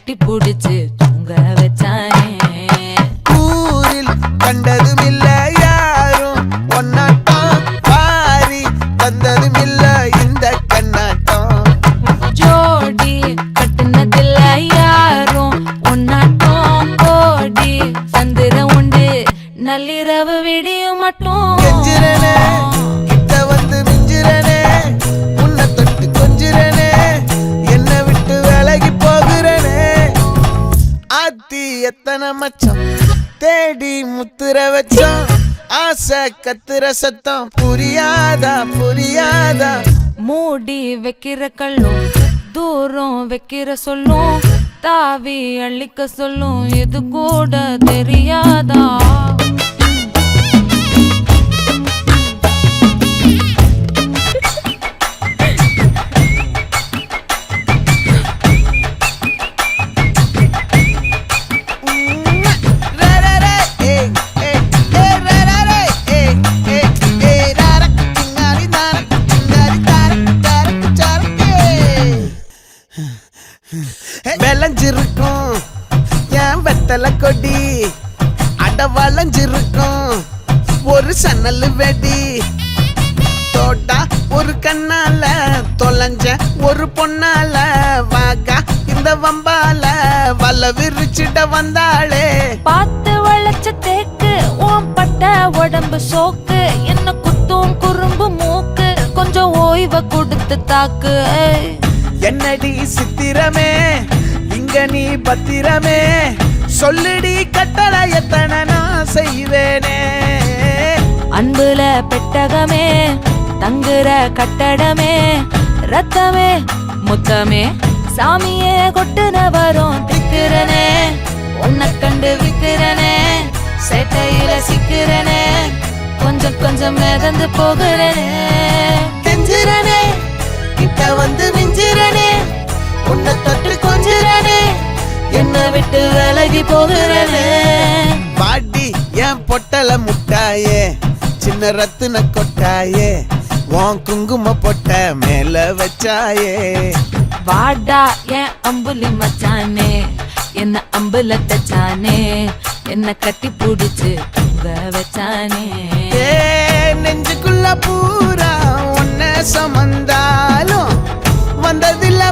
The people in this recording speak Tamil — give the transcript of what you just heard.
கட்டி புடிச்சு தூங்க வச்சானே. ஊரில் கண்டதும் இல்ல யாரும் ஒன்னாட்டம், பாரி வந்ததும் இல்ல இந்த கண்ணாட்டம். ஜோடி கட்டுனதில்ல யாரும் ஒன்னாட்டம், கோடி சந்திரம் உண்டு நள்ளிரவு விடியும் மட்டும். கெஞ்சிரனே கிட்ட வந்து மிஞ்சிரனே, உன்னை தொட்டு கொஞ்சிரனே, என்ன விட்டு விலகி போகிறனே. ஆத்தி எத்தனை மச்சம் தேடி முத்துற வச்சோம், ஆசை கத்துற சத்தம் புரியாதா புரியாதா. மூடி வைக்கிற கல்லும் தூரம் வைக்கிற சொல்லும், தாவி அள்ளிக்க சொல்லும் இது கூட தெரியாதா. விளைஞ்சிருக்கும் என் வெத்தலை கொடி, அட வளைஞ்சிருக்கும் ஒரு சன்னல் வெடி. தோட்டா ஒரு கண்ணால தொலைஞ்ச ஒரு பொண்ணால, வாகா இந்த வம்பால வல விரிச்சிட வந்தாளே. பார்த்து வளைச்ச தேக்கு ஓம் பட்ட உடம்பு சோக்கு, என்ன குத்தும் குறும்பு மூக்கு கொஞ்சம் ஓய்வ கொடுத்து தாக்கு. என்னடி சித்திரமே இங்க நீ பத்திரமே, சொல்லுடி கட்டளை எத்தனை நான் செய்வேனே. அன்புல பெட்டகமே தங்குற கட்டடமே, ரத்தமே முத்தமே சாமியே கொட்டுன வரும் திக்கிறனே. உன்னை கண்டு விக்கிறனே, சேட்டையில சிக்கிறனே, கொஞ்சம் கொஞ்சம் மிதந்து போகிறனே. கெஞ்சிரனே கிட்ட வந்து மிஞ்சிரனே, உன்னை தொட்டு கொஞ்சிரனே, என்ன விட்டு விலகி போகிறனே. பாட்டி என் பொட்டல முட்டாயே, சின்ன ரத்தின கொட்டாயே, உன் குங்கும பொட்ட மேல வச்சாயே. வாடா என் அம்புலி மச்சானே, என்ன அம்புல தச்சானே, என்ன கட்டி புடிச்சு தூங்க வச்சானே. நெஞ்சுக்குள்ள பூரா உன்ன சுமந்தாலும் வந்ததில்ல